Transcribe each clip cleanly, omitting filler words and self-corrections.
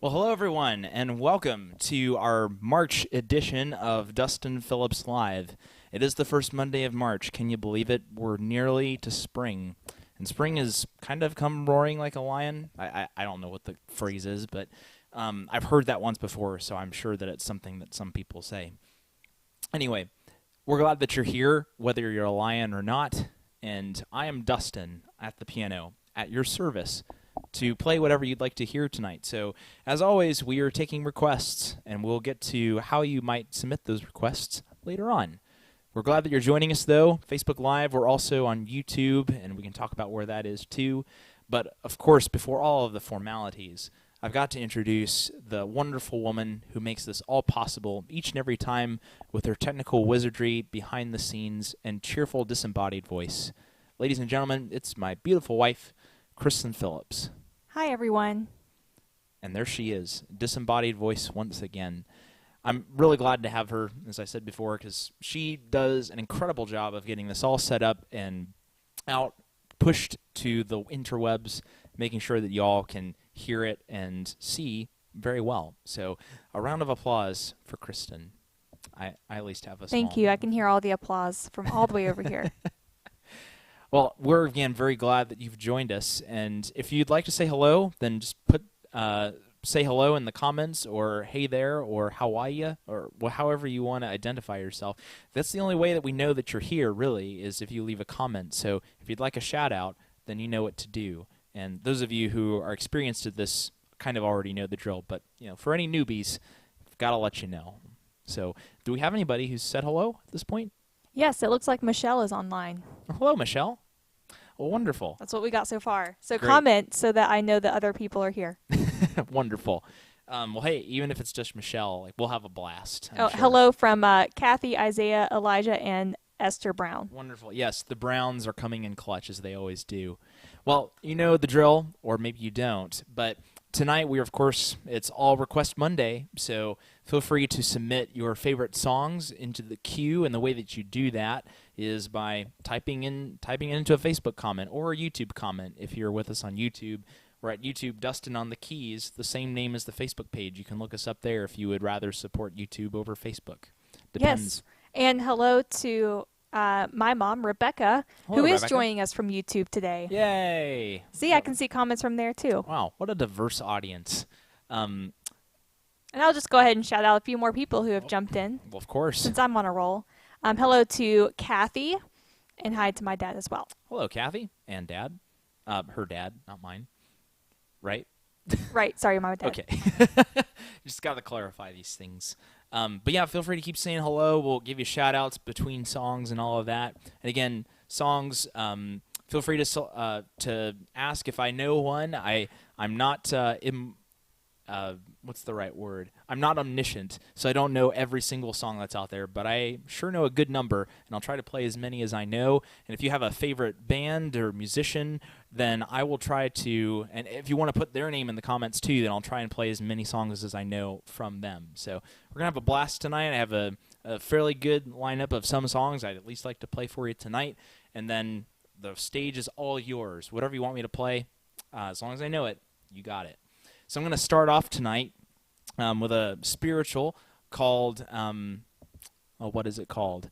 Well, hello everyone, and welcome to our March edition of Dustin Phillips Live. It is the first Monday of March. Can you believe it? We're nearly to spring. And spring has kind of come roaring like a lion. I don't know what the phrase is, but I've heard that once before, so I'm sure that it's something that some people say. Anyway, we're glad that you're here, whether you're a lion or not. And I am Dustin at the piano, at your service, to play whatever you'd like to hear tonight. So, as always, we are taking requests, and we'll get to how you might submit those requests later on. We're glad that you're joining us, though. Facebook Live, we're also on YouTube, and we can talk about where that is, too. But, of course, before all of the formalities, I've got to introduce the wonderful woman who makes this all possible each and every time with her technical wizardry, behind the scenes, and cheerful disembodied voice. Ladies and gentlemen, it's my beautiful wife, Kristen Phillips. Hi, everyone. And there she is, disembodied voice once again. I'm really glad to have her, as I said before, because she does an incredible job of getting this all set up and out, pushed to the interwebs, making sure that y'all can hear it and see very well. So a round of applause for Kristen. I at least have a Thank you. I can hear all the applause from all the way over here. Well, we're, again, very glad that you've joined us. And if you'd like to say hello, then just say hello in the comments, or hey there, or how are you, or however you want to identify yourself. That's the only way that we know that you're here, really, is if you leave a comment. So if you'd like a shout-out, then you know what to do. And those of you who are experienced at this kind of already know the drill. But for any newbies, I've got to let you know. So do we have anybody who's said hello at this point? Yes, it looks like Michelle is online. Hello, Michelle. Well, wonderful. That's what we got so far. So Great. Comment so that I know that other people are here. Wonderful. Well, hey, even if it's just Michelle, we'll have a blast. I'm sure. Hello from Kathy, Isaiah, Elijah, and Esther Brown. Wonderful. Yes, the Browns are coming in clutch, as they always do. Well, you know the drill, or maybe you don't, but tonight we are, of course, it's All Request Monday, so feel free to submit your favorite songs into the queue, and the way that you do that is by typing it into a Facebook comment or a YouTube comment. If you're with us on YouTube, we're at YouTube Dustin on the Keys, the same name as the Facebook page. You can look us up there if you would rather support YouTube over Facebook. Depends. Yes, and hello to my mom, Rebecca, Hello, who is Rebecca. joining us from YouTube today. Yay! See, I can see comments from there, too. Wow, what a diverse audience. And I'll just go ahead and shout out a few more people who have jumped in. Well, of course. Since I'm on a roll. Hello to Kathy, and hi to my dad as well. Hello, Kathy and Dad. Her dad, not mine. Right? Right. Sorry, my dad. Okay. Just got to clarify these things. But yeah, feel free to keep saying hello. We'll give you shout-outs between songs and all of that. And again, songs, feel free to ask if I know one. I'm not what's the right word? I'm not omniscient, so I don't know every single song that's out there, but I sure know a good number, and I'll try to play as many as I know. And if you have a favorite band or musician, then I will try to, and if you want to put their name in the comments too, then I'll try and play as many songs as I know from them. So we're going to have a blast tonight. I have a fairly good lineup of some songs I'd at least like to play for you tonight, and then the stage is all yours. Whatever you want me to play, as long as I know it, you got it. So I'm going to start off tonight with a spiritual called, what is it called?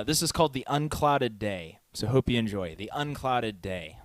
This is called The Unclouded Day. So hope you enjoy The Unclouded Day.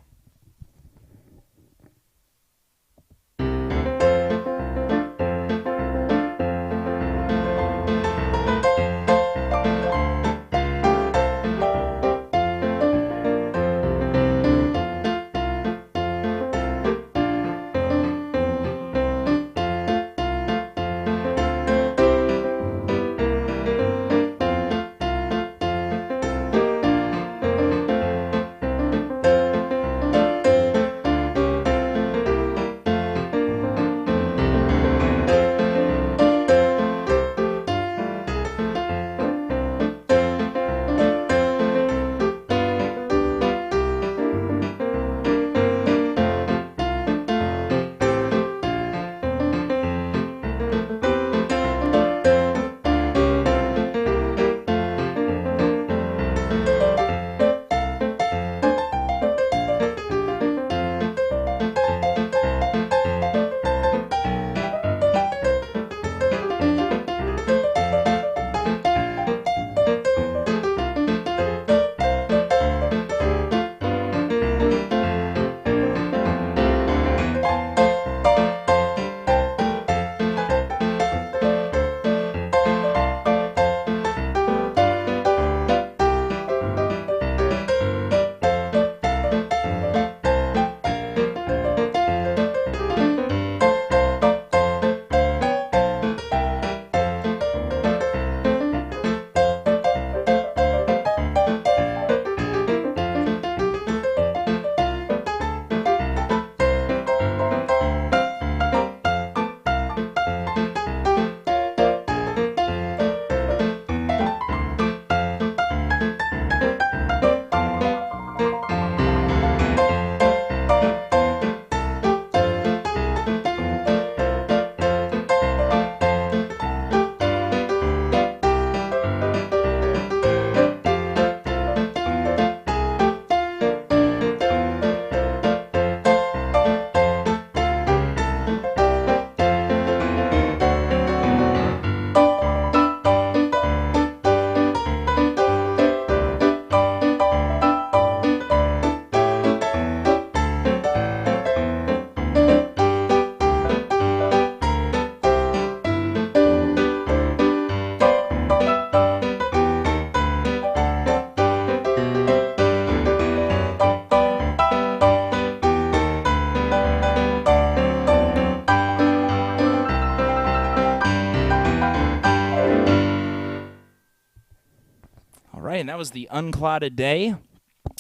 right, and that was the Unclouded Day.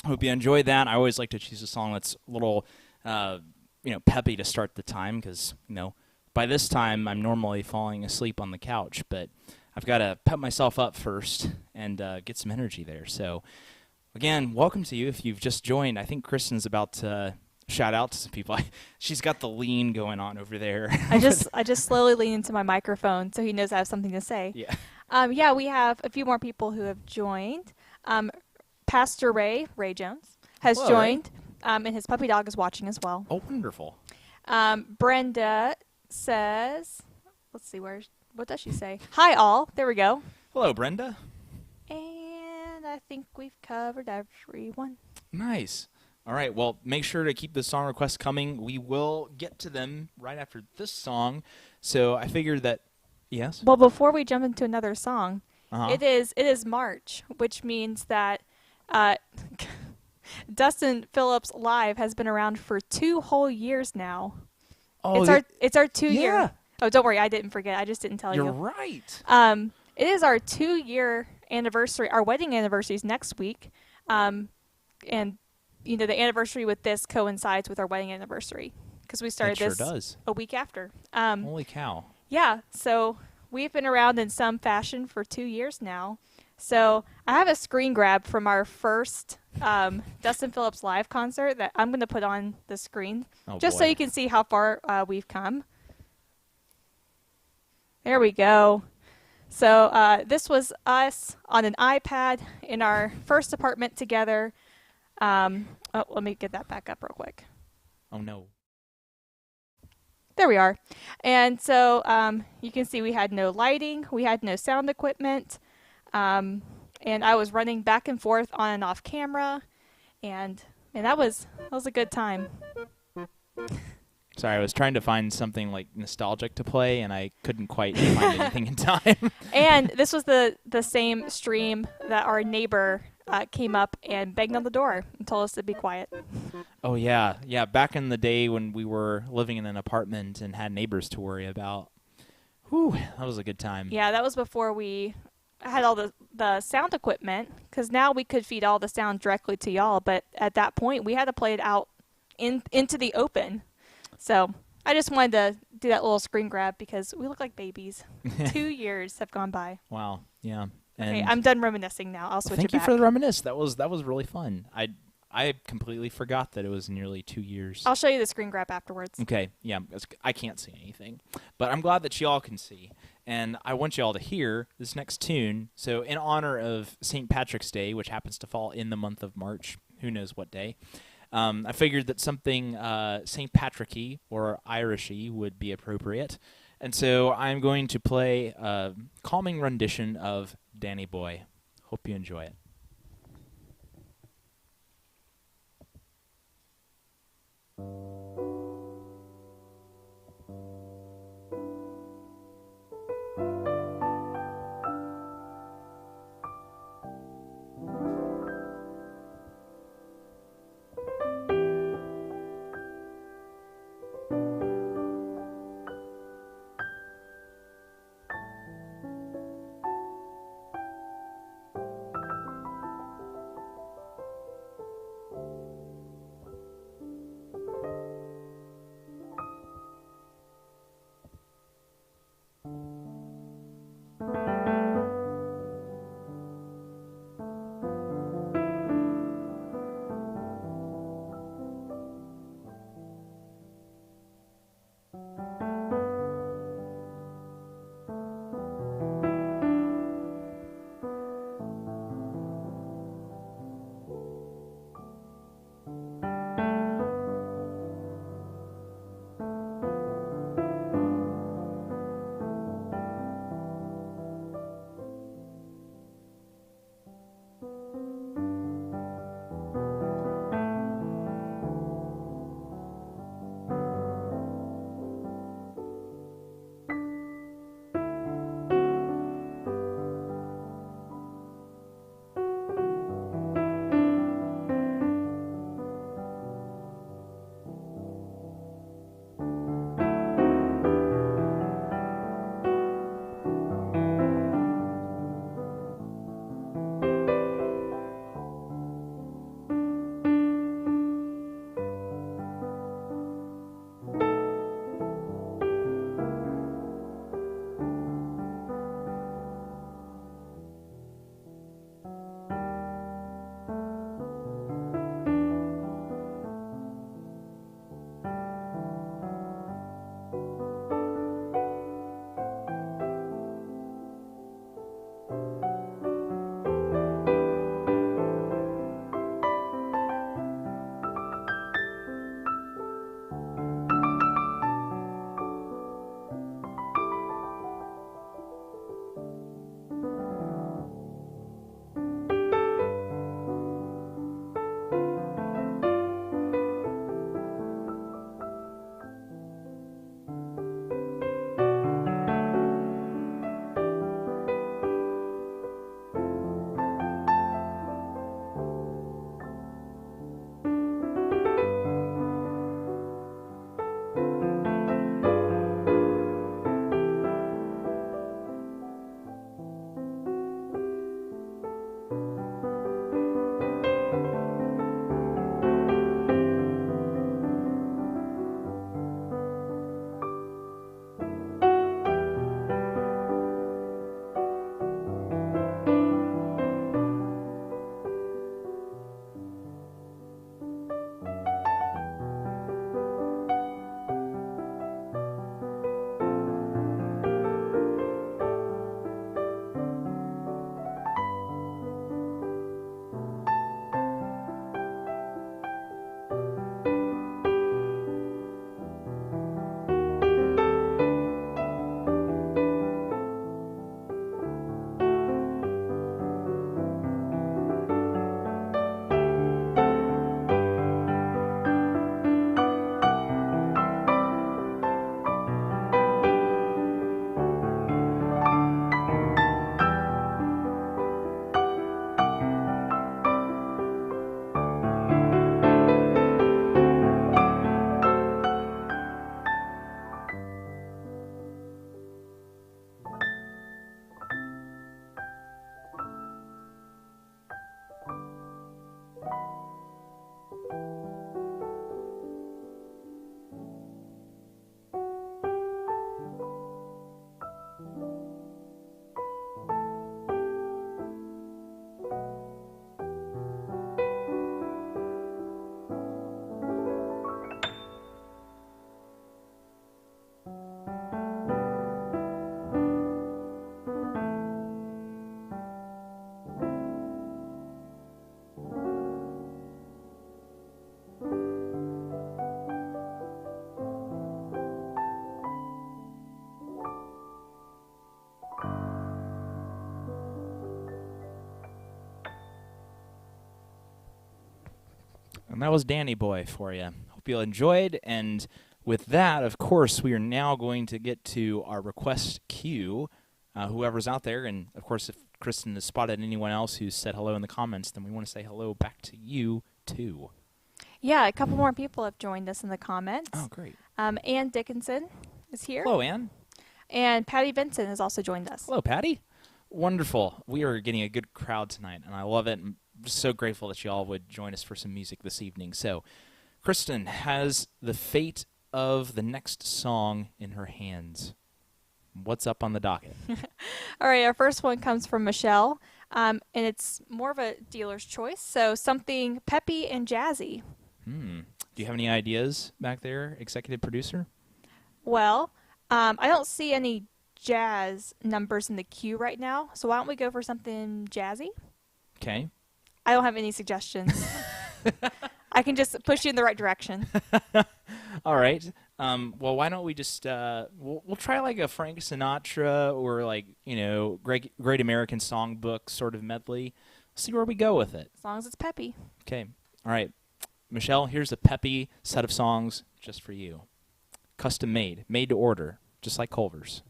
Hope you enjoyed that. I always like to choose a song that's a little, peppy to start the time because, by this time I'm normally falling asleep on the couch, but I've got to pep myself up first and get some energy there. So, again, welcome to you if you've just joined. I think Kristen's about to shout out to some people. She's got the lean going on over there. I just slowly lean into my microphone so he knows I have something to say. Yeah. We have a few more people who have joined. Pastor Ray Jones, has Hello, joined, and his puppy dog is watching as well. Oh, wonderful. Brenda says, let's see, what does she say? Hi, all. There we go. Hello, Brenda. And I think we've covered everyone. Nice. All right, well, make sure to keep the song requests coming. We will get to them right after this song. So I figured that, yes? Well, before we jump into another song, Uh-huh. it is March, which means that Dustin Phillips Live has been around for 2 whole years now. Oh, It's our 2 year. Yeah. Oh, don't worry, I didn't forget. I just didn't tell you. You're right. It is our 2-year anniversary. Our wedding anniversary is next week, and the anniversary with this coincides with our wedding anniversary because we started It sure this does. a week after. Holy cow. Yeah, so we've been around in some fashion for 2 years now. So I have a screen grab from our first Dustin Phillips Live concert that I'm going to put on the screen just so you can see how far we've come. There we go. So this was us on an iPad in our first apartment together. Let me get that back up real quick. Oh, no. There we are. And so you can see we had no lighting. We had no sound equipment. And I was running back and forth on and off camera. And that was a good time. Sorry, I was trying to find something like nostalgic to play, and I couldn't quite find anything in time. And this was the same stream that our neighbor came up and banged on the door and told us to be quiet. Oh, yeah. Yeah, back in the day when we were living in an apartment and had neighbors to worry about. Whew, that was a good time. Yeah, that was before we had all the sound equipment, because now we could feed all the sound directly to y'all, but at that point we had to play it out into the open. So I just wanted to do that little screen grab because we look like babies. 2 years have gone by. Wow, yeah. And Okay, I'm done reminiscing now. I'll switch it back. Thank you for the reminisce. That was really fun. I completely forgot that it was nearly 2 years. I'll show you the screen grab afterwards. Okay, yeah, I can't see anything. But I'm glad that y'all can see. And I want y'all to hear this next tune. So in honor of St. Patrick's Day, which happens to fall in the month of March, who knows what day, I figured that something St. Patricky or Irishy would be appropriate. And so I'm going to play a calming rendition of Danny Boy. Hope you enjoy it. And that was Danny Boy for you. Hope you enjoyed. And with that, of course, we are now going to get to our request queue. Whoever's out there, and of course, if Kristen has spotted anyone else who said hello in the comments, then we want to say hello back to you, too. Yeah, a couple more people have joined us in the comments. Oh, great. Ann Dickinson is here. Hello, Ann. And Patty Vincent has also joined us. Hello, Patty. Wonderful. We are getting a good crowd tonight, and I love it. I'm just so grateful that you all would join us for some music this evening. So, Kristen has the fate of the next song in her hands. What's up on the docket? All right, our first one comes from Michelle, and it's more of a dealer's choice, so something peppy and jazzy. Do you have any ideas back there, executive producer? Well, I don't see any jazz numbers in the queue right now, so why don't we go for something jazzy? Okay. I don't have any suggestions. I can just push you in the right direction. All right. Well, why don't we just we'll try like a Frank Sinatra or like Great American Songbook sort of medley. See where we go with it. As long as it's peppy. Okay. All right, Michelle. Here's a peppy set of songs just for you, custom made to order, just like Culver's.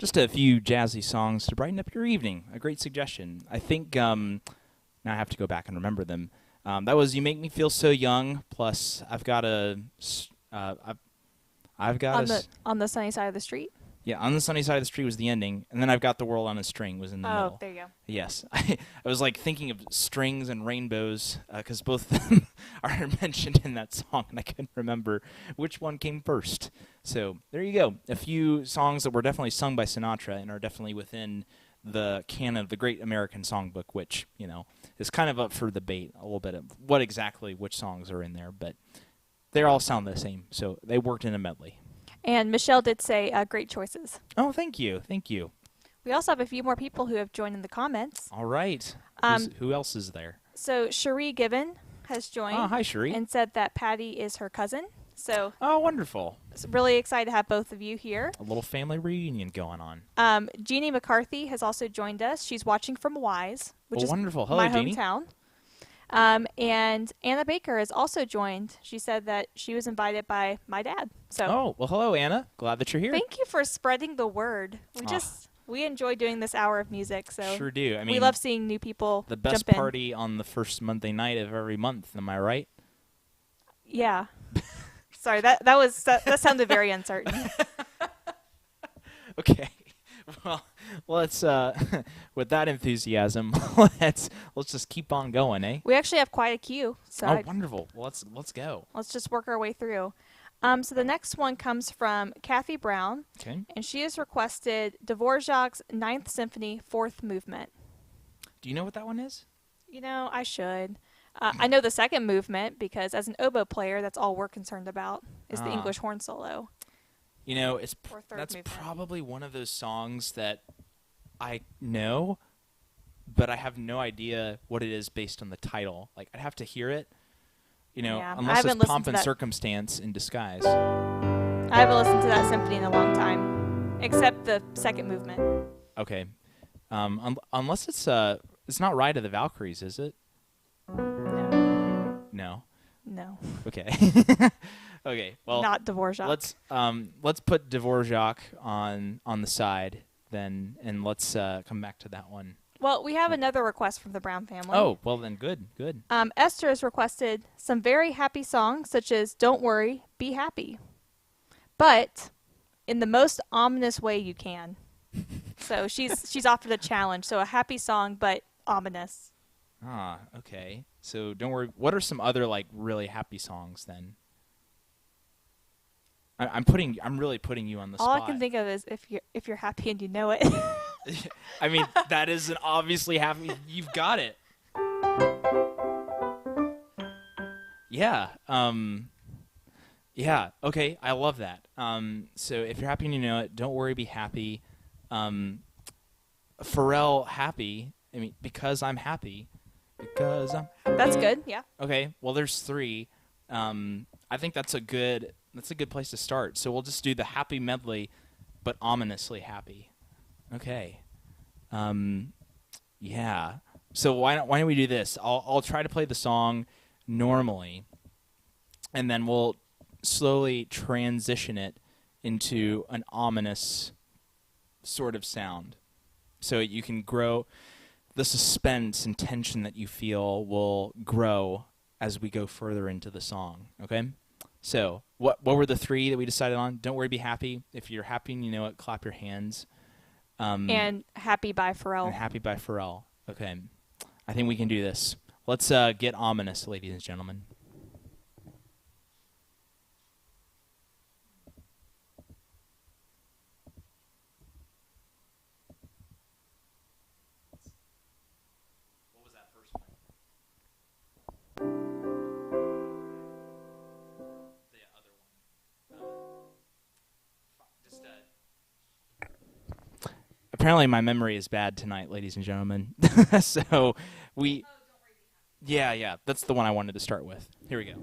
Just a few jazzy songs to brighten up your evening. A great suggestion. I think now I have to go back and remember them. That was "You Make Me Feel So Young." Plus, I've got I've got on the sunny side of the street. Yeah, "On the Sunny Side of the Street" was the ending, and then "I've Got the World on a String" was in the middle. Oh, there you go. Yes, I was like thinking of strings and rainbows because both of them are mentioned in that song, and I couldn't remember which one came first. So there you go. A few songs that were definitely sung by Sinatra and are definitely within the canon of the Great American Songbook, which is kind of up for debate a little bit of which songs are in there, but they all sound the same, so they worked in a medley. And Michelle did say great choices. Oh, thank you. Thank you. We also have a few more people who have joined in the comments. All right. Who else is there? So Cherie Gibbon has joined. Oh, hi, Cherie. And said that Patty is her cousin. So oh, wonderful. Really excited to have both of you here. A little family reunion going on. Jeannie McCarthy has also joined us. She's watching from Wise, which is wonderful. Hello, my Jeannie. hometown. And Anna Baker has also joined. She said that she was invited by my dad. So. Oh, well, hello, Anna. Glad that you're here. Thank you for spreading the word. We enjoy doing this hour of music. So sure do. I mean, we love seeing new people. The best jump party on the first Monday night of every month. Am I right? Yeah. Sorry, that sounded very uncertain. Okay. Well, let's with that enthusiasm, let's just keep on going, eh? We actually have quite a queue. So wonderful. Well, let's go. Let's just work our way through. So the next one comes from Kathy Brown. Okay. And she has requested Dvorak's Ninth Symphony, Fourth Movement. Do you know what that one is? I should. I know the second movement because as an oboe player, that's all we're concerned about is the English horn solo. That's probably one of those songs that I know, but I have no idea what it is based on the title. Like, I'd have to hear it, unless it's Pomp and Circumstance in disguise. I haven't listened to that symphony in a long time, except the second movement. Okay. Unless it's not Ride of the Valkyries, is it? No. No. Okay. Okay. Well, not Dvorak. Let's put Dvorak on the side then, and let's come back to that one. Well, we have another request from the Brown family. Oh, well then, good. Esther has requested some very happy songs, such as "Don't Worry, Be Happy," but in the most ominous way you can. So she's offered a challenge. So a happy song, but ominous. Ah, okay. So don't worry. What are some other really happy songs then? I'm really putting you on the spot. All I can think of is if you're happy and you know it. I mean, that is an obviously happy. You've got it. Yeah. Yeah. Okay. I love that. So if you're happy and you know it, don't worry, be happy. Pharrell, happy. I mean, because I'm happy. Because I'm happy. That's good. Yeah. Okay. Well, there's three. I think that's a good place to start. So we'll just do the happy medley, but ominously happy. Okay. Yeah. So why don't we do this? I'll try to play the song normally, and then we'll slowly transition it into an ominous sort of sound. So you can grow the suspense and tension that you feel will grow as we go further into the song. Okay? So what were the three that we decided on? Don't worry, be happy. If you're happy and you know it, clap your hands. And Happy by Pharrell. And Happy by Pharrell. Okay. I think we can do this. Let's get ominous, ladies and gentlemen. What was that first one? The other one. Apparently my memory is bad tonight, ladies and gentlemen. So we... Yeah, that's the one I wanted to start with. Here we go.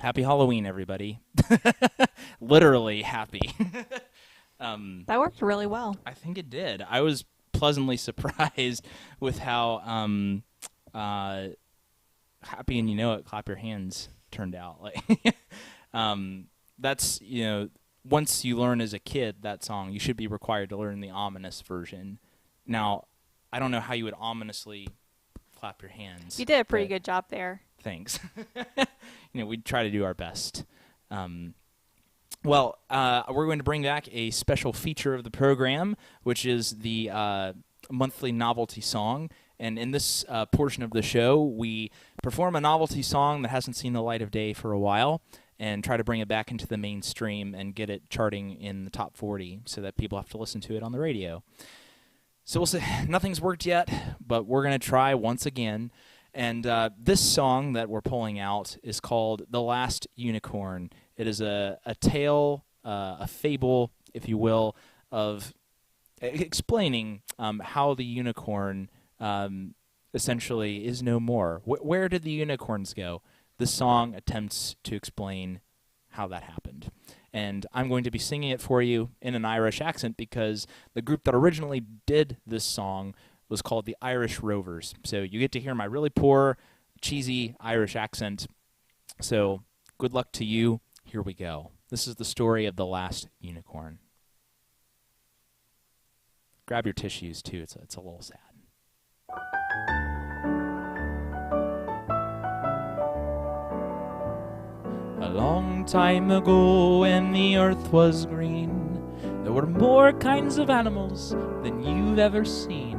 Happy Halloween, everybody. Literally happy. That worked really well. I think it did. I was pleasantly surprised with how happy and you know it, clap your hands turned out. Like, that's, once you learn as a kid that song, you should be required to learn the ominous version. Now, I don't know how you would ominously clap your hands. You did a pretty good job there. Thanks. We'd try to do our best. We're going to bring back a special feature of the program, which is the monthly novelty song. And in this portion of the show, we perform a novelty song that hasn't seen the light of day for a while and try to bring it back into the mainstream and get it charting in the top 40 so that people have to listen to it on the radio. So we'll say nothing's worked yet, but we're going to try once again. And this song that we're pulling out is called The Last Unicorn. It is a tale, a fable, if you will, of explaining how the unicorn essentially is no more. Where did the unicorns go? This song attempts to explain how that happened. And I'm going to be singing it for you in an Irish accent because the group that originally did this song was called the Irish Rovers. So you get to hear my really poor, cheesy Irish accent. So good luck to you. Here we go. This is the story of The Last Unicorn. Grab your tissues, too. It's a little sad. A long time ago when the earth was green, there were more kinds of animals than you've ever seen.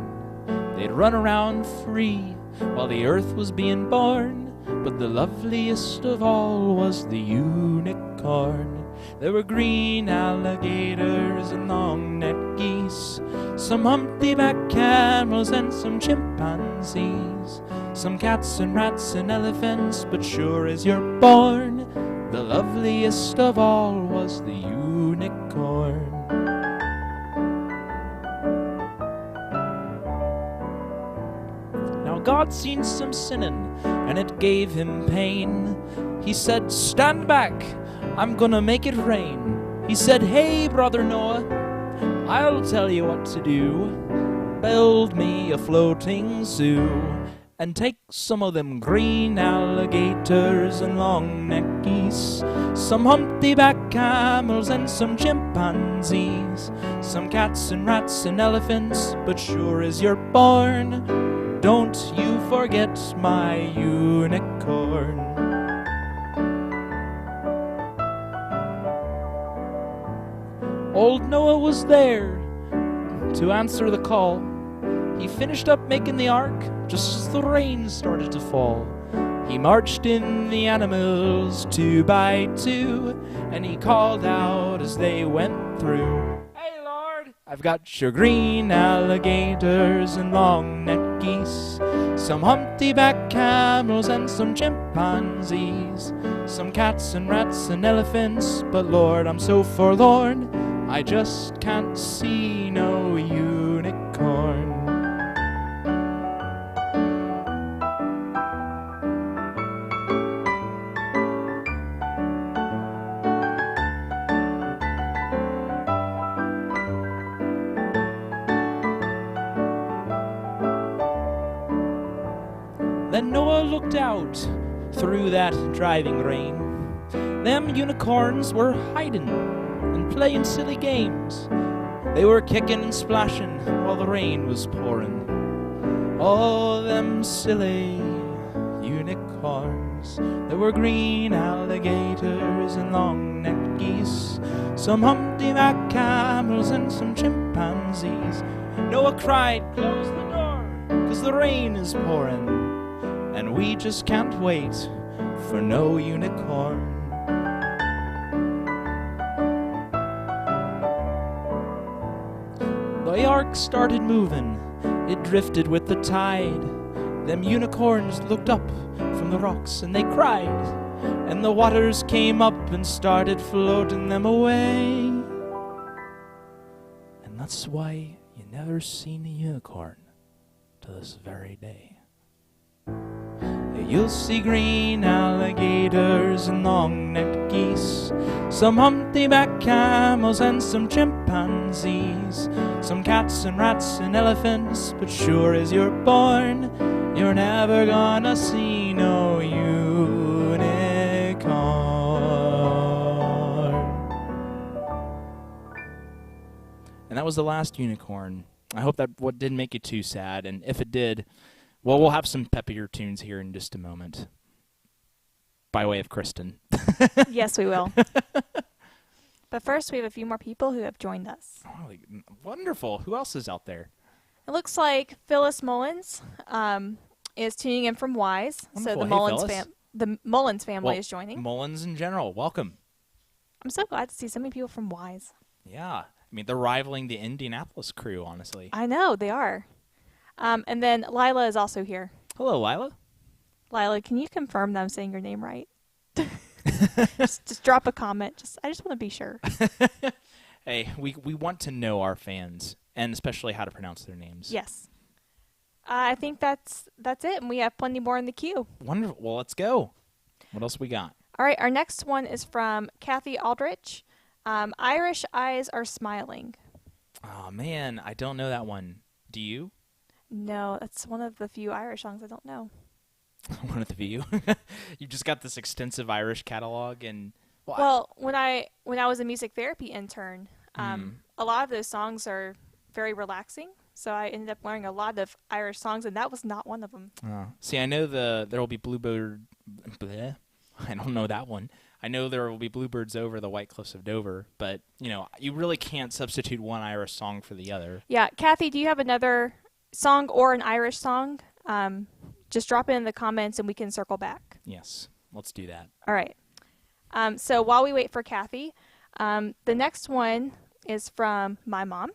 They'd run around free while the earth was being born, but the loveliest of all was the unicorn. There were green alligators and long-necked geese, some humpty-backed camels and some chimpanzees, some cats and rats and elephants, but sure as you're born, the loveliest of all was the unicorn. Now God seen some sinning, and it gave him pain. He said, "Stand back, I'm gonna make it rain." He said, "Hey, brother Noah, I'll tell you what to do. Build me a floating zoo, and take some of them green alligators and long-necked geese, some humpty-backed camels and some chimpanzees, some cats and rats and elephants, but sure as you're born, don't you forget my unicorn." Old Noah was there to answer the call. He finished up making the ark just as the rain started to fall. He marched in the animals 2 by 2, and he called out as they went through, "Hey Lord, I've got your green alligators and long-necked geese, some humpty-backed camels and some chimpanzees, some cats and rats and elephants, but Lord, I'm so forlorn, I just can't see no unicorn." Then Noah looked out through that driving rain. Them unicorns were hiding and playing silly games. They were kicking and splashing while the rain was pouring. All them silly unicorns. There were green alligators and long-necked geese, some humpty-backed camels and some chimpanzees. Noah cried, "Close the door, 'cause the rain is pouring, and we just can't wait for no unicorn." The ark started moving, it drifted with the tide. Them unicorns looked up from the rocks and they cried, and the waters came up and started floating them away. And that's why you never seen a unicorn to this very day. A You'll see green alligators and long-necked geese, some humpty-back camels and some chimpanzees, some cats and rats and elephants, but sure as you're born, you're never gonna see no unicorn. And that was the last unicorn. I hope that didn't make you too sad, and if it did, well, we'll have some peppier tunes here in just a moment. By way of Kristen. Yes, we will. But first, we have a few more people who have joined us. Oh, wonderful. Who else is out there? It looks like Phyllis Mullins is tuning in from Wise. Wonderful. So Hey, the Mullins family is joining. Mullins in general, welcome. I'm so glad to see so many people from Wise. Yeah. I mean, they're rivaling the Indianapolis crew, honestly. I know, they are. And then Lila is also here. Hello, Lila. Lila, can you confirm that I'm saying your name right? just drop a comment. I just want to be sure. Hey, we want to know our fans, and especially how to pronounce their names. Yes. I think that's it, and we have plenty more in the queue. Wonderful. Well, let's go. What else we got? All right, our next one is from Kathy Aldrich. Irish Eyes Are Smiling. Oh, man, I don't know that one. Do you? No, that's one of the few Irish songs I don't know. One of the few. You just got this extensive Irish catalog, and when I was a music therapy intern, a lot of those songs are very relaxing. So I ended up learning a lot of Irish songs, and that was not one of them. See, I know There Will Be Bluebird. Bleh, I don't know that one. I know There Will Be Bluebirds Over the White Cliffs of Dover, but you really can't substitute one Irish song for the other. Yeah, Kathy, do you have another song or an Irish song? Just drop it in the comments and we can circle back. Yes, let's do that. All right. So while we wait for Kathy, the next one is from my mom,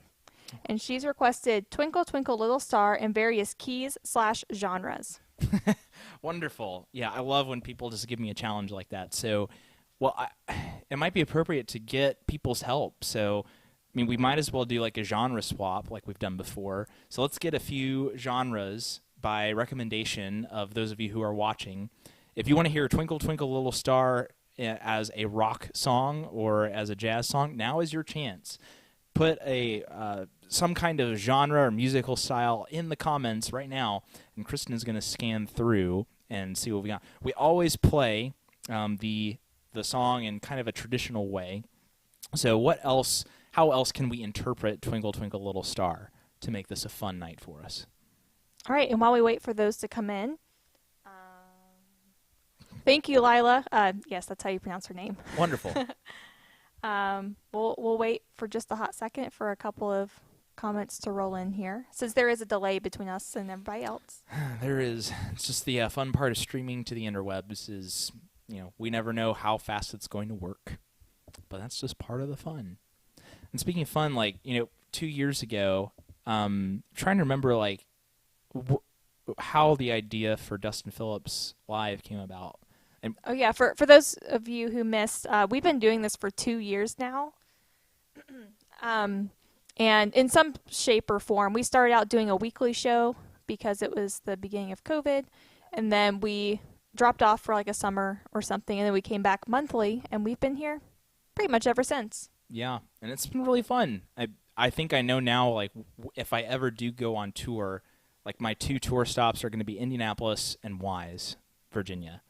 and she's requested Twinkle Twinkle Little Star in various keys/genres. Wonderful. Yeah, I love when people just give me a challenge like that. So, it might be appropriate to get people's help. So, I mean, we might as well do like a genre swap like we've done before. So let's get a few genres by recommendation of those of you who are watching. If you want to hear Twinkle Twinkle Little Star as a rock song or as a jazz song, now is your chance. Put some kind of genre or musical style in the comments right now, and Kristen is going to scan through and see what we got. We always play the song in kind of a traditional way. So how else can we interpret Twinkle Twinkle Little Star to make this a fun night for us? All right, and while we wait for those to come in, thank you, Lila. Yes, that's how you pronounce her name. Wonderful. We'll wait for just a hot second for a couple of comments to roll in here, since there is a delay between us and everybody else. There is. It's just the fun part of streaming to the interwebs is, we never know how fast it's going to work, but that's just part of the fun. And speaking of fun, 2 years ago, trying to remember how the idea for Dustin Phillips Live came about. And oh yeah, for those of you who missed, we've been doing this for 2 years now. And in some shape or form, we started out doing a weekly show because it was the beginning of COVID, and then we dropped off for like a summer or something, and then we came back monthly, and we've been here pretty much ever since. Yeah, and it's been really fun. I think I know now, if I ever do go on tour, my 2 tour stops are going to be Indianapolis and Wise, Virginia.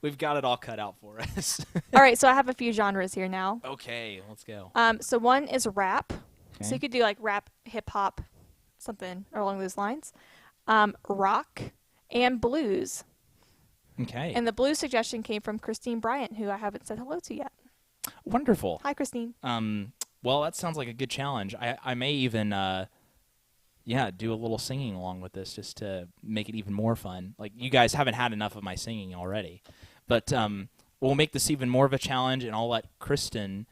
We've got it all cut out for us. All right, so I have a few genres here now. Okay, let's go. So one is rap. Okay. So you could do rap, hip hop, something along those lines. Rock and blues. Okay. And the blues suggestion came from Christine Bryant, who I haven't said hello to yet. Wonderful. Hi, Christine. Well, that sounds like a good challenge. I may even do a little singing along with this just to make it even more fun. You guys haven't had enough of my singing already. But we'll make this even more of a challenge, and I'll let Kristen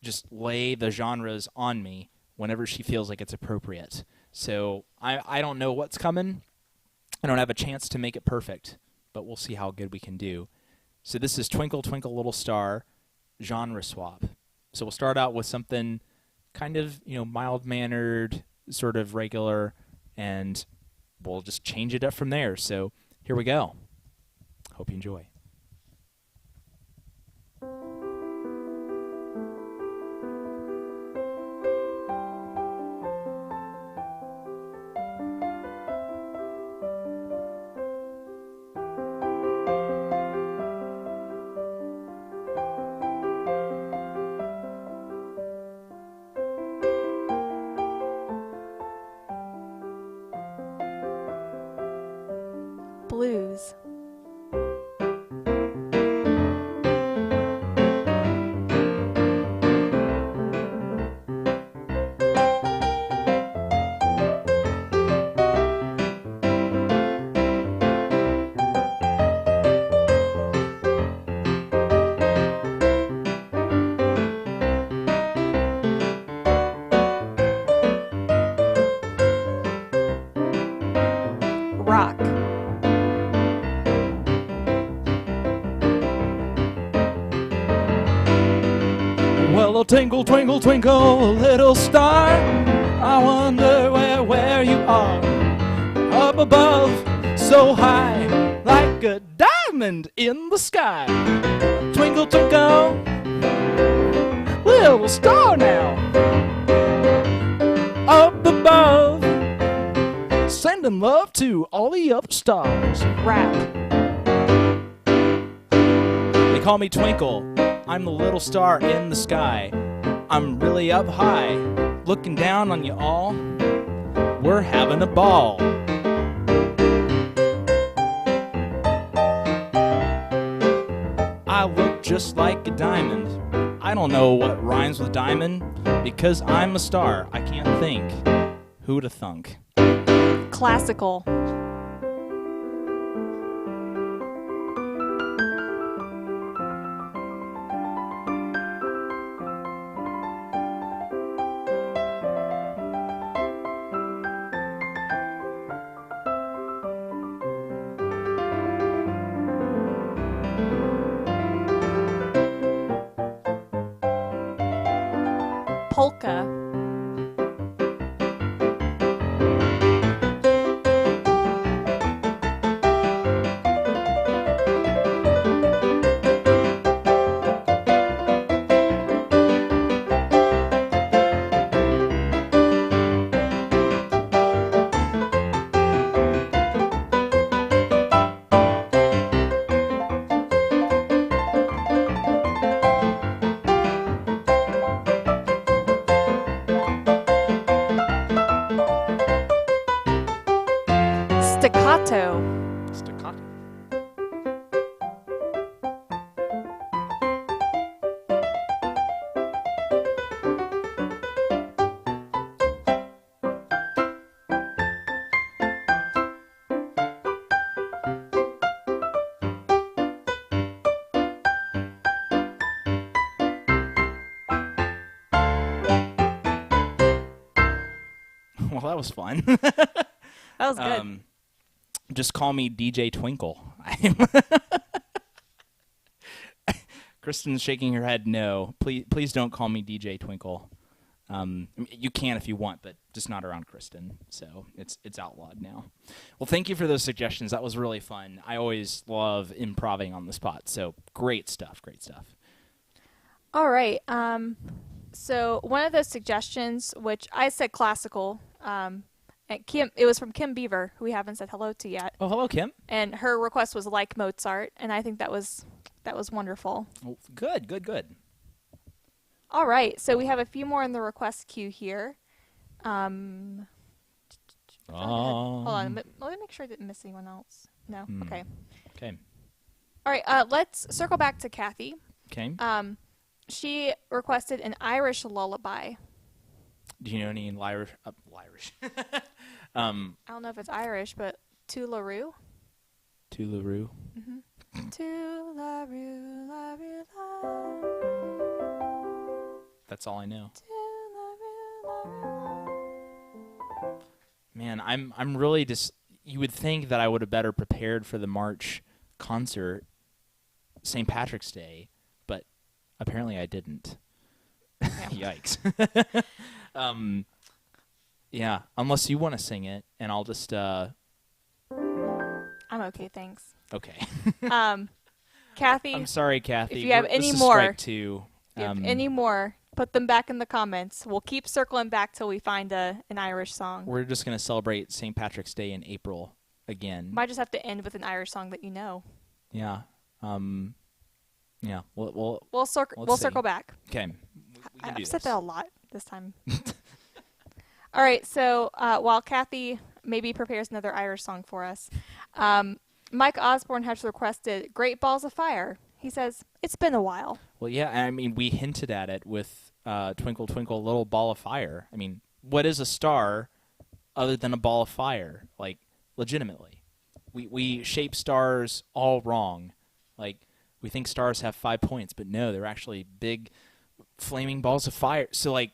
just lay the genres on me whenever she feels like it's appropriate. So I don't know what's coming. I don't have a chance to make it perfect, but we'll see how good we can do. So this is Twinkle Twinkle Little Star genre swap. So we'll start out with something kind of, mild-mannered, sort of regular, and we'll just change it up from there. So here we go. Hope you enjoy. Blues. Rock. Well, a twinkle, twinkle, twinkle, little star, I wonder where you are. Up above, so high, like a diamond in the sky. Twinkle, twinkle, little star now. Up above, sending love to all the other stars. Rap. They call me Twinkle, I'm the little star in the sky. I'm really up high, looking down on you all. We're having a ball. I look just like a diamond. I don't know what rhymes with diamond, because I'm a star. I can't think. Who'da thunk? Classical. Polka. Staccato. Staccato. Well, that was fun. That was good. Just call me DJ Twinkle. Kristen's shaking her head no. Please don't call me DJ Twinkle. You can if you want, but just not around Kristen. So it's outlawed now. Well, thank you for those suggestions. That was really fun. I always love improving on the spot. So great stuff. Great stuff. All right. So one of those suggestions, which I said classical, and Kim, it was from Kim Beaver, who we haven't said hello to yet. Oh, hello, Kim. And her request was like Mozart, and I think that was wonderful. Oh, good. All right. So we have a few more in the request queue here. Hold on. Let me make sure I didn't miss anyone else. No. Okay. Okay. All right. Let's circle back to Kathy. Okay. She requested an Irish lullaby. Do you know any Irish? I don't know if it's Irish, but Toolaroo. Toolaroo. Mm-hmm. Toolaroo, la, roo, la. That's all I know. Toolaroo, la, roo, la. Man, I'm really just. You would think that I would have better prepared for the March concert, St. Patrick's Day, but apparently I didn't. Yeah. Yikes. Yeah, unless you want to sing it, and I'll just I'm okay, thanks. Okay. Kathy, I'm sorry, Kathy. if you have This any is more, strike two. if you have any more, put them back in the comments. We'll keep circling back till we find an Irish song. We're just going to celebrate St. Patrick's Day in April again. Might just have to end with an Irish song that you know. Yeah. Yeah. We'll circle back. Okay. We can do I've said this. that a lot this time. All right, so while Kathy maybe prepares another Irish song for us, Mike Osborne has requested Great Balls of Fire. He says, it's been a while. Well, yeah, I mean, we hinted at it with Twinkle, Twinkle, Little Ball of Fire. I mean, what is a star other than a ball of fire? Like, legitimately. We shape stars all wrong. Like, we think stars have 5 points, but no, they're actually big flaming balls of fire. So, like,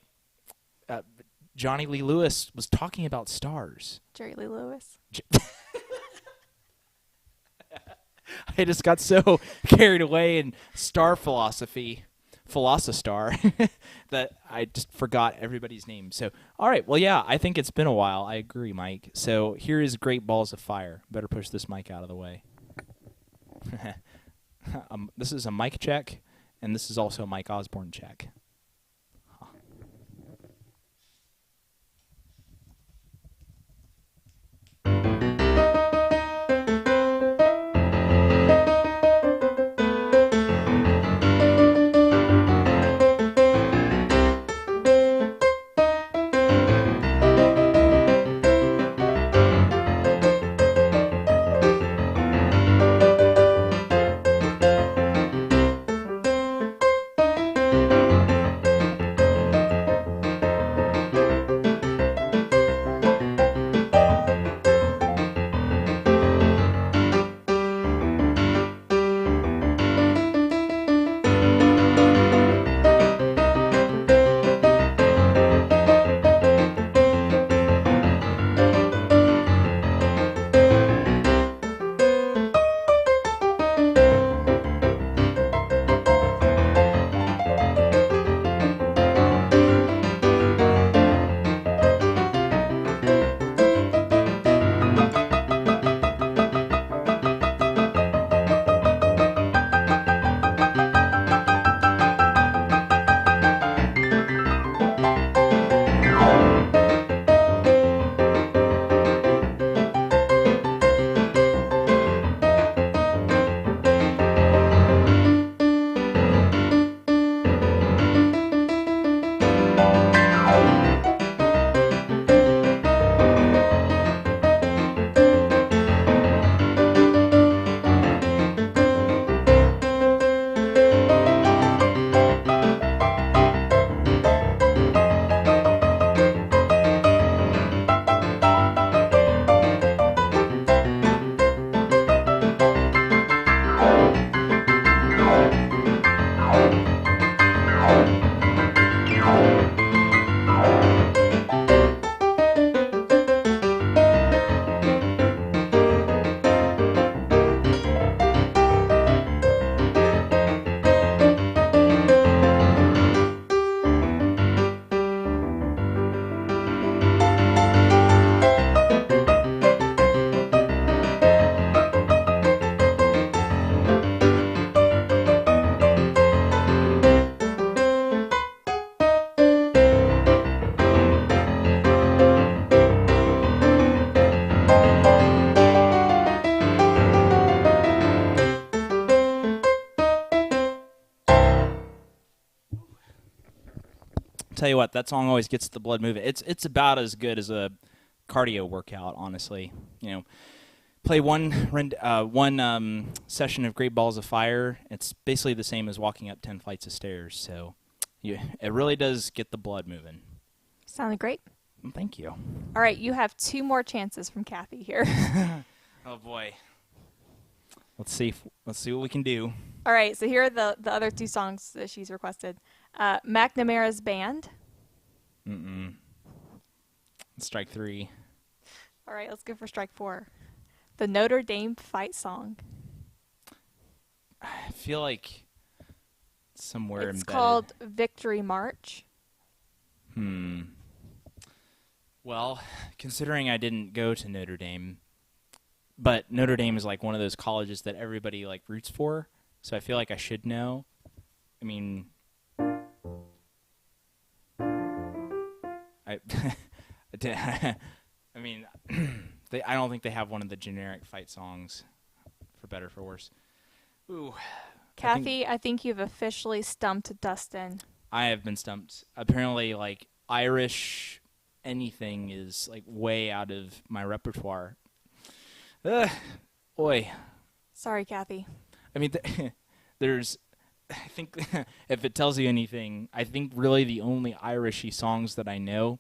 Johnny Lee Lewis was talking about stars. Jerry Lee Lewis. I just got so carried away in star Philosostar, that I just forgot everybody's name. So, all right. Well, yeah, I think it's been a while. I agree, Mike. So here is Great Balls of Fire. Better push this mic out of the way. This is a mic check, and this is also a Mike Osborne check. Tell you what, that song always gets the blood moving. It's about as good as a cardio workout, honestly. You know, play one session of Great Balls of Fire. It's basically the same as walking up 10 flights of stairs. So, it really does get the blood moving. Sounded great. Thank you. All right, you have 2 more chances from Kathy here. Oh boy. Let's see what we can do. All right, so here are the other 2 songs that she's requested. McNamara's Band. Strike 3. All right, let's go for strike 4. The Notre Dame Fight Song. I feel like somewhere It's embedded. called Victory March. Well, considering I didn't go to Notre Dame, but Notre Dame is like one of those colleges that everybody like roots for, so I feel like I should know. I mean, I I mean, I don't think they have one of the generic fight songs, for better or for worse. Ooh, Kathy, I think you've officially stumped Dustin. I have been stumped. Apparently, like Irish anything is like way out of my repertoire. Ugh, boy. Sorry, Kathy. I mean, there's. I think if it tells you anything, I think really the only Irishy songs that I know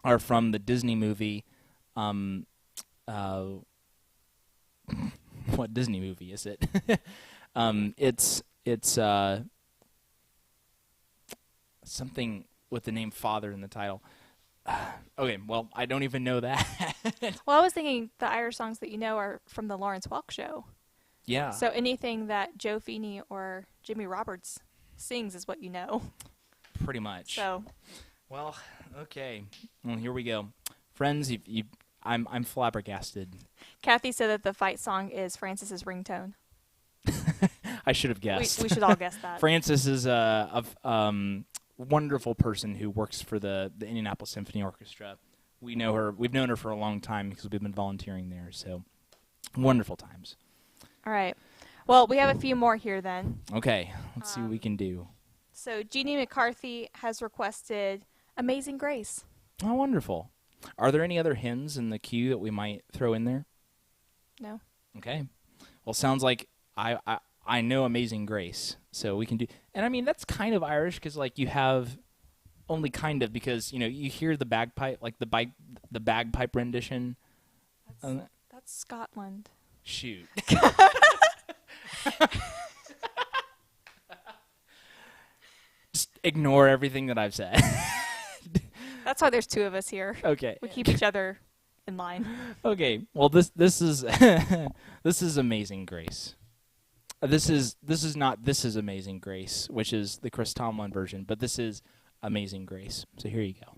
are from the Disney movie. What Disney movie is it? It's something with the name Father in the title. Okay, well, I don't even know that. Well, I was thinking the Irish songs that you know are from the Lawrence Welk Show. Yeah. So anything that Joe Feeney or Jimmy Roberts sings is what you know. Pretty much. So. Well, okay. Well, here we go, friends. I'm flabbergasted. Kathy said that the fight song is Francis's ringtone. I should have guessed. We should all guess that. Francis is a wonderful person who works for the Indianapolis Symphony Orchestra. We know her. We've known her for a long time because we've been volunteering there. So wonderful times. All right. Well, we have a few more here then. Okay, let's see what we can do. So Jeannie McCarthy has requested Amazing Grace. Oh, wonderful. Are there any other hymns in the queue that we might throw in there? No. Okay. Well, sounds like I know Amazing Grace, so we can do. And I mean that's kind of Irish because like you have only kind of because you hear the bagpipe like the bagpipe rendition. That's Scotland. Shoot. Just ignore everything that I've said. That's why there's two of us here. Okay. We keep each other in line. Okay. Well, this is this is Amazing Grace. This is not This Is Amazing Grace, which is the Chris Tomlin version, but this is Amazing Grace. So here you go.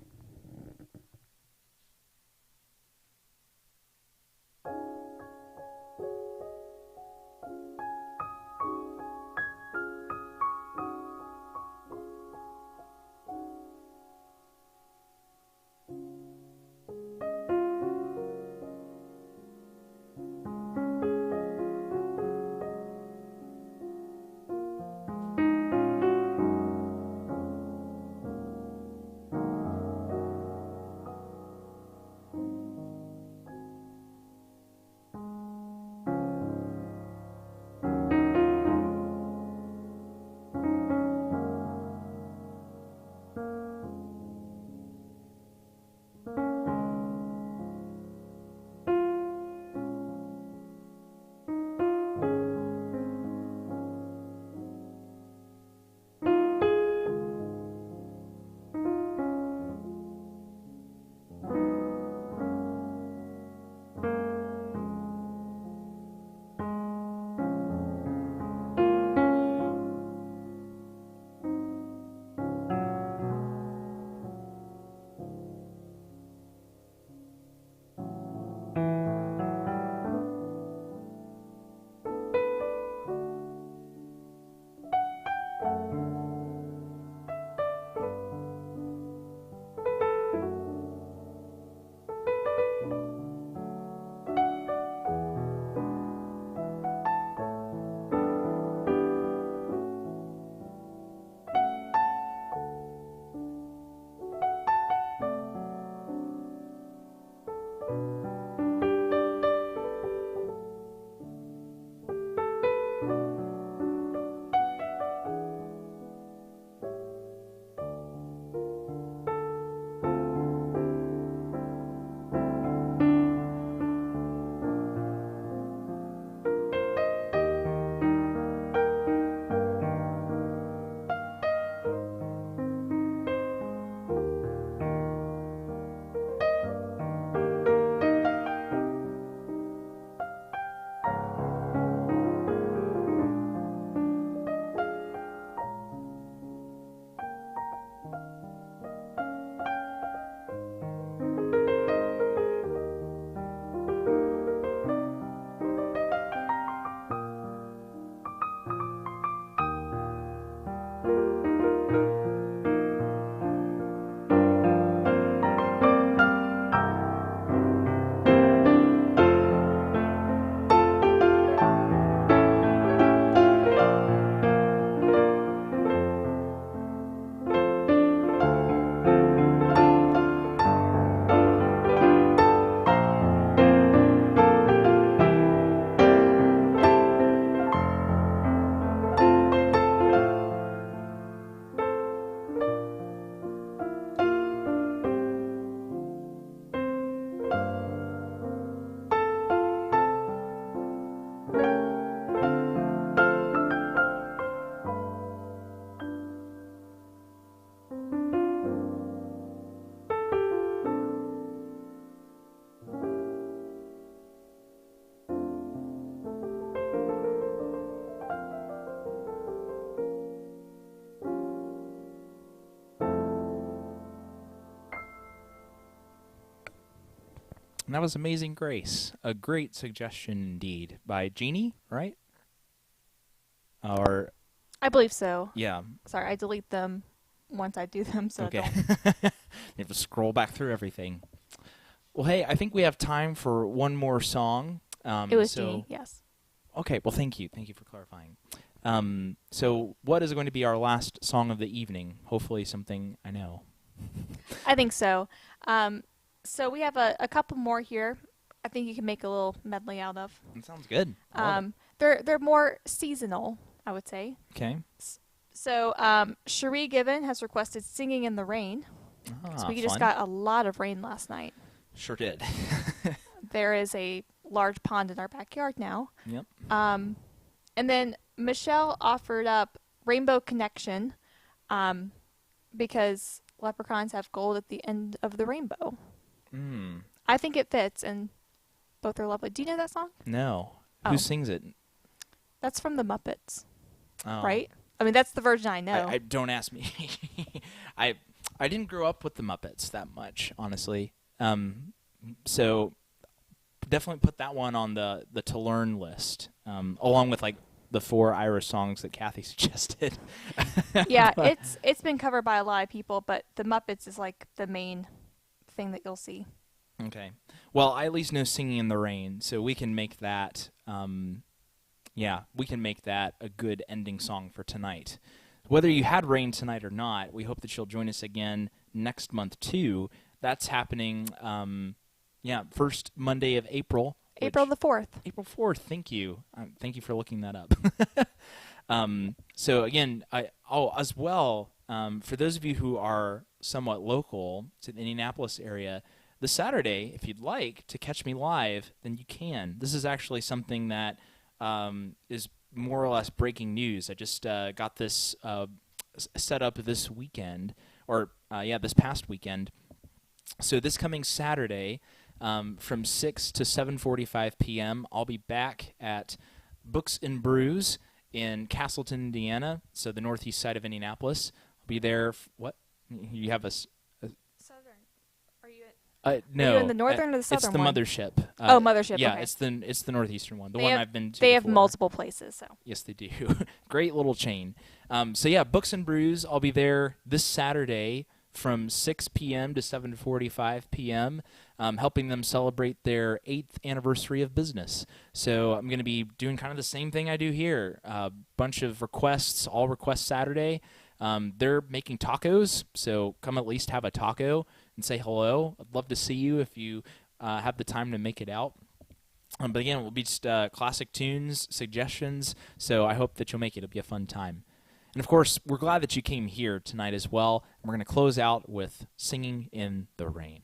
And that was Amazing Grace. A great suggestion indeed by Jeannie, right? Or I believe so. yeah. Sorry, I delete them once I do them, so Okay. don't. You have to scroll back through everything. Well, hey, I think we have time for one more song. It was Jeannie, yes. Okay, well, thank you. Thank you for clarifying. So what is going to be our last song of the evening? Hopefully something I know. I think so. So we have a couple more here. I think you can make a little medley out of. That sounds good. I love They're more seasonal, I would say. it. Okay. So Cherie Given has requested "Singing in the Rain." So we just Fun. got a lot of rain last night. Sure did. There is a large pond in our backyard now. Yep. And then Michelle offered up Rainbow Connection because leprechauns have gold at the end of the rainbow. I think it fits, and both are lovely. Do you know that song? No. Oh. Who sings it? That's from the Muppets, Oh. right? I mean, that's the version I know. I don't ask me. I didn't grow up with the Muppets that much, honestly. So definitely put that one on the to learn list, along with like the 4 Irish songs that Kathy suggested. Yeah, it's been covered by a lot of people, but the Muppets is like the main thing that you'll see. Okay. Well, I at least know "Singing in the Rain," so we can make that. We can make that a good ending song for tonight. Whether you had rain tonight or not, we hope that you'll join us again next month too. That's happening. First Monday of April. April the 4th. April 4th. Thank you. Thank you for looking that up. So again, as well, for those of you who are somewhat local to the Indianapolis area, this Saturday, if you'd like to catch me live, then you can. This is actually something that is more or less breaking news. I just got this set up this weekend, this past weekend. So this coming Saturday, from 6 to 7:45 p.m., I'll be back at Books and Brews in Castleton, Indiana, so the northeast side of Indianapolis. I'll be there. What? You have a Southern. Are you at? No. Are you in the northern or the southern one? one? It's the mothership. Mothership. Yeah, Okay. it's the northeastern one. I've been to. They have before. multiple places, so. Yes, they do. Great little chain. Books and Brews. I'll be there this Saturday from 6 p.m. to 7:45 p.m., helping them celebrate their 8th anniversary of business. So I'm going to be doing kind of the same thing I do here. A bunch of requests, all requests Saturday. They're making tacos, so come at least have a taco and say hello. I'd love to see you if you have the time to make it out. But again, it will be just classic tunes, suggestions, so I hope that you'll make it. It'll be a fun time. And of course, we're glad that you came here tonight as well. And we're going to close out with "Singing in the Rain."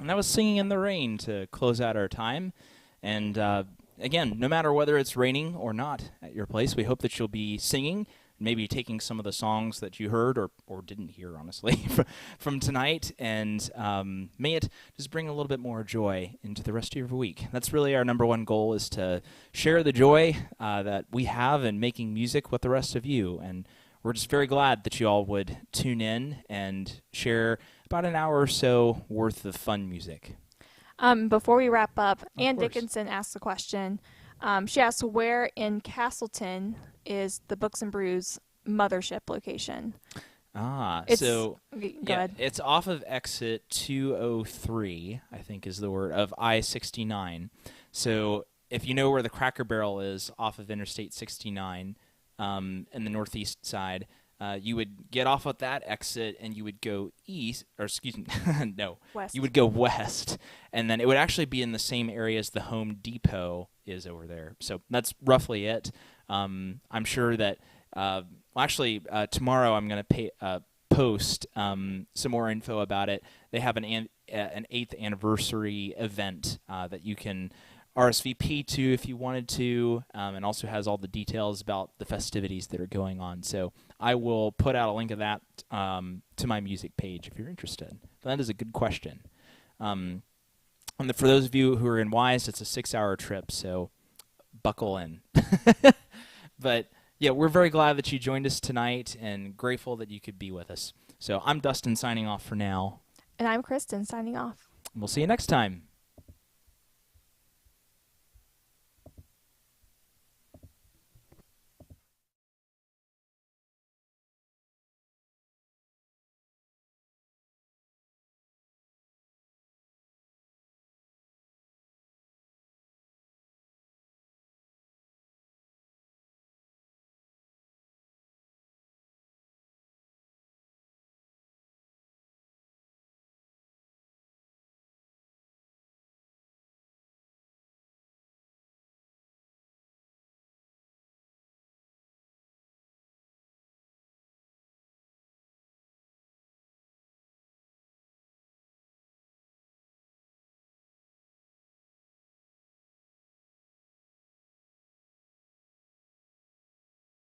And that was Singing in the Rain to close out our time. And again, no matter whether it's raining or not at your place, we hope that you'll be singing, maybe taking some of the songs that you heard or didn't hear, honestly, from tonight, and may it just bring a little bit more joy into the rest of your week. That's really our number one goal, is to share the joy that we have in making music with the rest of you. And we're just very glad that you all would tune in and share about an hour or so worth of fun music. Before we wrap up, Ann course. Dickinson asked a question. She asked, where in Castleton is the Books and Brews mothership location? So go yeah, ahead. it's off of exit 203, I think is the word, of I-69. So if you know where the Cracker Barrel is off of Interstate 69 in the northeast side, you would get off at that exit and you would go east, or excuse me, no, West. you would go west, and then it would actually be in the same area as the Home Depot is over there. So that's roughly it. I'm sure that tomorrow I'm going to post some more info about it. They have an 8th anniversary event that you can RSVP to if you wanted to, and also has all the details about the festivities that are going on. So I will put out a link of that to my music page if you're interested. That is a good question. And for those of you who are in Wise, it's a 6-hour trip, so buckle in. But yeah, we're very glad that you joined us tonight and grateful that you could be with us. So I'm Dustin signing off for now. And I'm Kristen signing off. We'll see you next time.